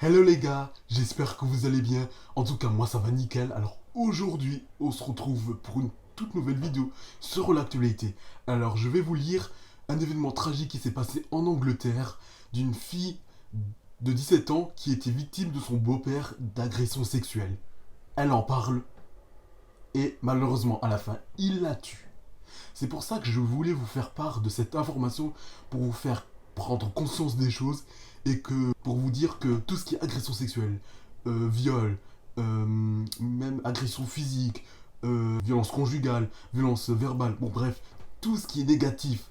Hello les gars, j'espère que vous allez bien. En tout cas, moi ça va nickel. Alors aujourd'hui, on se retrouve pour une toute nouvelle vidéo sur l'actualité. Alors je vais vous lire un événement tragique qui s'est passé en Angleterre d'une fille de 17 ans qui était victime de son beau-père d'agression sexuelle. Elle en parle et malheureusement à la fin, il la tue. C'est pour ça que je voulais vous faire part de cette information pour vous faire prendre conscience des choses et que pour vous dire que tout ce qui est agression sexuelle, viol, même agression physique, violence conjugale, violence verbale, bon bref, tout ce qui est négatif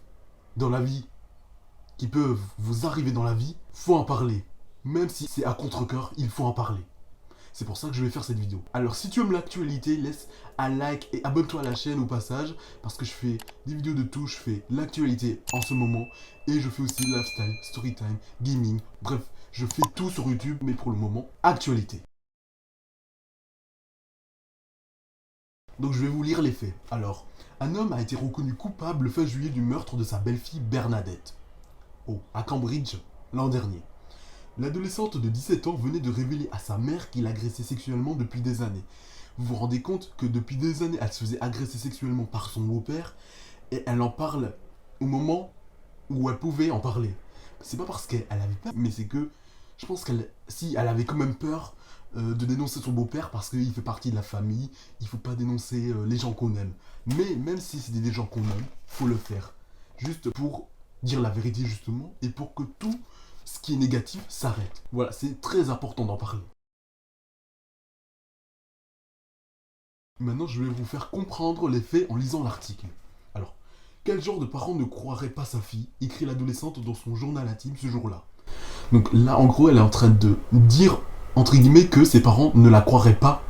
dans la vie, qui peut vous arriver dans la vie, faut en parler. Même si c'est à contre-cœur, il faut en parler. C'est pour ça que je vais faire cette vidéo. Alors si tu aimes l'actualité, laisse un like et abonne-toi à la chaîne au passage. Parce que je fais des vidéos de tout, je fais l'actualité en ce moment. Et je fais aussi lifestyle, storytime, gaming. Bref, je fais tout sur YouTube, mais pour le moment, actualité. Donc je vais vous lire les faits. Alors, un homme a été reconnu coupable le fin juillet du meurtre de sa belle-fille Bernadette. À Cambridge, l'an dernier. L'adolescente de 17 ans venait de révéler à sa mère qu'il agressait sexuellement depuis des années. Vous vous rendez compte que depuis des années, elle se faisait agresser sexuellement par son beau-père et elle en parle au moment où elle pouvait en parler. C'est pas parce qu'elle avait peur, mais c'est que je pense si elle avait quand même peur de dénoncer son beau-père parce qu'il fait partie de la famille, il faut pas dénoncer les gens qu'on aime. Mais même si c'est des gens qu'on aime, faut le faire. Juste pour dire la vérité justement et pour que tout ce qui est négatif s'arrête. Voilà, c'est très important d'en parler. Maintenant, je vais vous faire comprendre les faits en lisant l'article. Alors, quel genre de parent ne croirait pas sa fille, écrit l'adolescente dans son journal intime ce jour-là. Donc là, en gros, elle est en train de dire, entre guillemets, que ses parents ne la croiraient pas.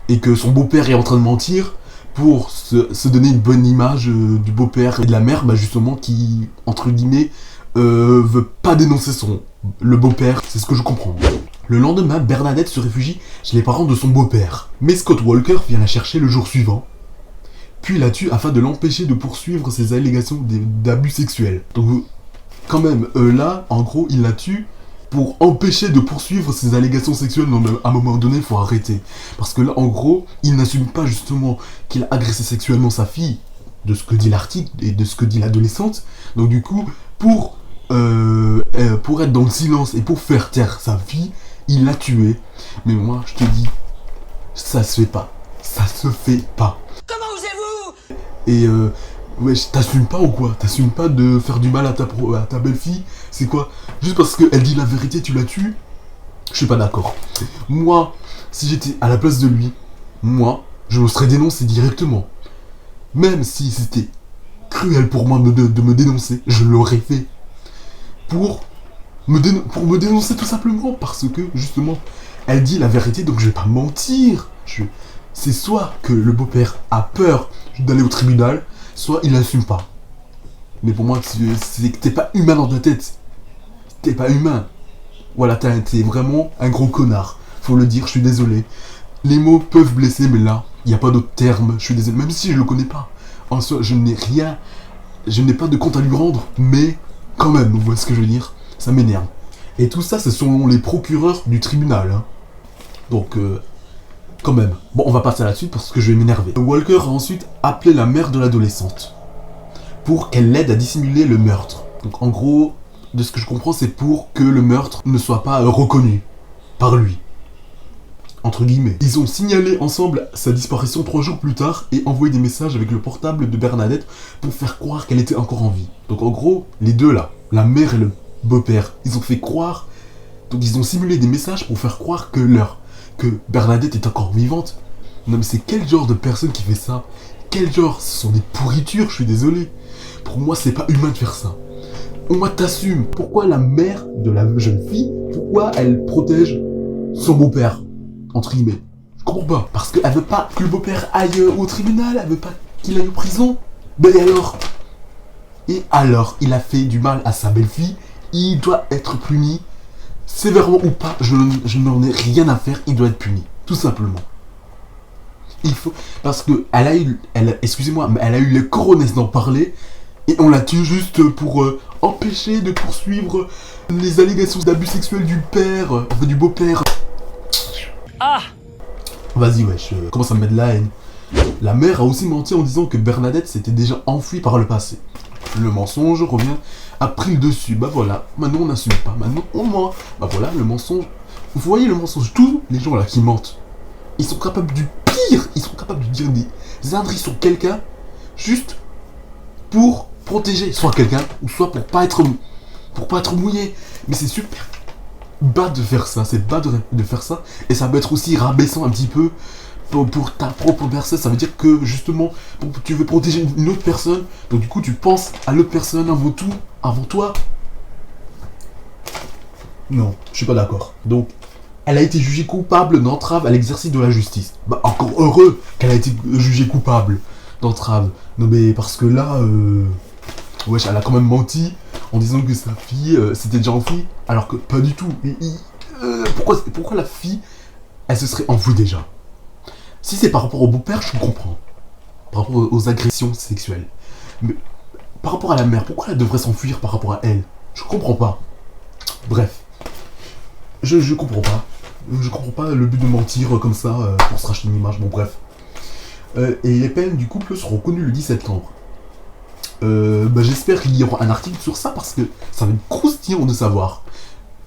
Et que son beau-père est en train de mentir pour se donner une bonne image du beau-père et de la mère, justement, qui, entre guillemets, veut pas dénoncer le beau-père. C'est ce que je comprends. Le lendemain, Bernadette se réfugie chez les parents de son beau-père. Mais Scott Walker vient la chercher le jour suivant, puis la tue afin de l'empêcher de poursuivre ses allégations d'abus sexuels. Donc, quand même, là, en gros, il la tue pour empêcher de poursuivre ses allégations sexuelles. Non, mais à un moment donné, il faut arrêter. Parce que là, en gros, il n'assume pas justement qu'il a agressé sexuellement sa fille, de ce que dit l'article et de ce que dit l'adolescente. Donc du coup, pour être dans le silence et pour faire taire sa fille, il l'a tuée. Mais moi, je te dis, ça se fait pas. Ça se fait pas. Comment osez-vous? Et ouais, t'assumes pas ou quoi? T'assumes pas de faire du mal à ta belle-fille? C'est quoi? Juste parce qu'elle dit la vérité, tu la tues? Je suis pas d'accord. Moi, si j'étais à la place de lui, moi, je me serais dénoncé directement. Même si c'était cruel pour moi de me dénoncer, je l'aurais fait. Pour me dénoncer tout simplement. Parce que, justement, elle dit la vérité, donc je vais pas mentir. C'est soit que le beau-père a peur d'aller au tribunal, soit il n'assume pas. Mais pour moi, c'est que t'es pas humain dans ta tête. T'es pas humain. Voilà, t'es vraiment un gros connard. Faut le dire, je suis désolé. Les mots peuvent blesser, mais là, il n'y a pas d'autre terme. Je suis désolé, même si je le connais pas. En soi, je n'ai pas de compte à lui rendre, mais quand même, vous voyez ce que je veux dire? Ça m'énerve. Et tout ça, c'est selon les procureurs du tribunal. Hein. Donc, quand même. Bon, on va passer à la suite parce que je vais m'énerver. Walker a ensuite appelé la mère de l'adolescente pour qu'elle l'aide à dissimuler le meurtre. Donc, en gros, de ce que je comprends, c'est pour que le meurtre ne soit pas reconnu par lui. Entre guillemets. Ils ont signalé ensemble sa disparition 3 jours plus tard et envoyé des messages avec le portable de Bernadette pour faire croire qu'elle était encore en vie. Donc en gros, les deux là, la mère et le beau-père, ils ont fait croire, donc ils ont simulé des messages pour faire croire que Bernadette est encore vivante. Non mais c'est quel genre de personne qui fait ça? Quel genre? Ce sont des pourritures, je suis désolé. Pour moi, c'est pas humain de faire ça. Au moins t'assumes. Pourquoi la mère de la jeune fille, pourquoi elle protège son beau-père? Entre guillemets. Je comprends pas. Parce qu'elle veut pas que le beau-père aille au tribunal, elle veut pas qu'il aille en prison. Ben alors? Et alors, il a fait du mal à sa belle-fille, il doit être puni. Sévèrement ou pas, je n'en ai rien à faire, il doit être puni. Tout simplement. Il faut. Parce que excusez-moi, mais elle a eu les coronets d'en parler. Et on la tue juste pour empêcher de poursuivre les allégations d'abus sexuels du père, enfin du beau-père. Ah! Vas-y wesh, commence à me mettre de la haine. La mère a aussi menti en disant que Bernadette s'était déjà enfuie par le passé. Le mensonge revient, a pris le dessus. Bah voilà, maintenant on n'assume pas, maintenant on ment. Bah voilà, le mensonge. Vous voyez le mensonge, tous les gens là qui mentent, ils sont capables du pire, ils sont capables de dire des âneries sur quelqu'un, juste pour protéger soit quelqu'un, ou soit pour pas être mouillé. Mais c'est super bas de faire ça, c'est bas de faire ça, et ça peut être aussi rabaissant un petit peu pour ta propre personne. Ça veut dire que justement, tu veux protéger une autre personne, donc du coup tu penses à l'autre personne avant toi. Non, je suis pas d'accord. Donc, elle a été jugée coupable d'entrave à l'exercice de la justice. Bah encore heureux qu'elle a été jugée coupable d'entrave. Non mais parce que là, wesh, elle a quand même menti en disant que sa fille s'était déjà enfuie, alors que pas du tout. Pourquoi la fille, elle se serait enfuie déjà? Si c'est par rapport au beau-père, je comprends. Par rapport aux agressions sexuelles. Mais par rapport à la mère, pourquoi elle devrait s'enfuir par rapport à elle? Je comprends pas. Bref. Je comprends pas. Je comprends pas le but de mentir comme ça pour se racheter une image. Bon, bref. Et les peines du couple seront connues le 10 septembre. J'espère qu'il y aura un article sur ça parce que ça va être croustillant de savoir.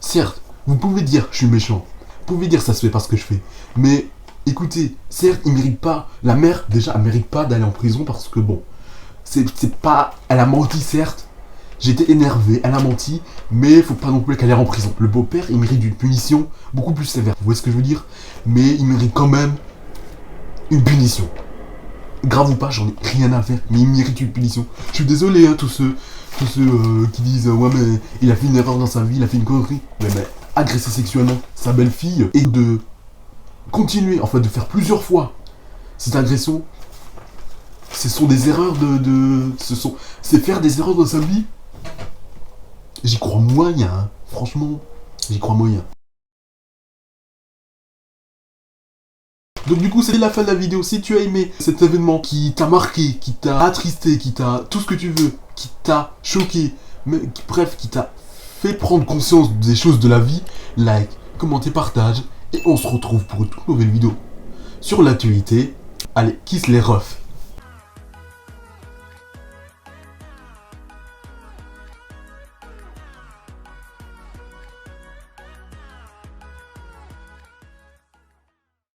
Certes, vous pouvez dire je suis méchant. Vous pouvez dire ça se fait pas ce que je fais. Mais écoutez, certes, il mérite pas. La mère, déjà, elle mérite pas d'aller en prison parce que bon. C'est pas. Elle a menti, certes. J'étais énervé, elle a menti, mais faut pas non plus qu'elle aille en prison. Le beau-père, il mérite une punition beaucoup plus sévère. Vous voyez ce que je veux dire? Mais il mérite quand même une punition. Grave ou pas, j'en ai rien à faire, mais il mérite une punition. Je suis désolé, hein, tous ceux qui disent ouais mais il a fait une erreur dans sa vie, il a fait une connerie. Mais agresser sexuellement sa belle-fille et de continuer, en fait, de faire plusieurs fois cette agression, ce sont des erreurs c'est faire des erreurs dans sa vie. J'y crois moyen, hein. Franchement, j'y crois moyen. Donc du coup, c'est la fin de la vidéo. Si tu as aimé cet événement qui t'a marqué, qui t'a attristé, qui t'a tout ce que tu veux, qui t'a choqué, mais bref, qui t'a fait prendre conscience des choses de la vie, like, commentez, partage, et on se retrouve pour une toute nouvelle vidéo sur l'actualité. Allez, kiss les refs.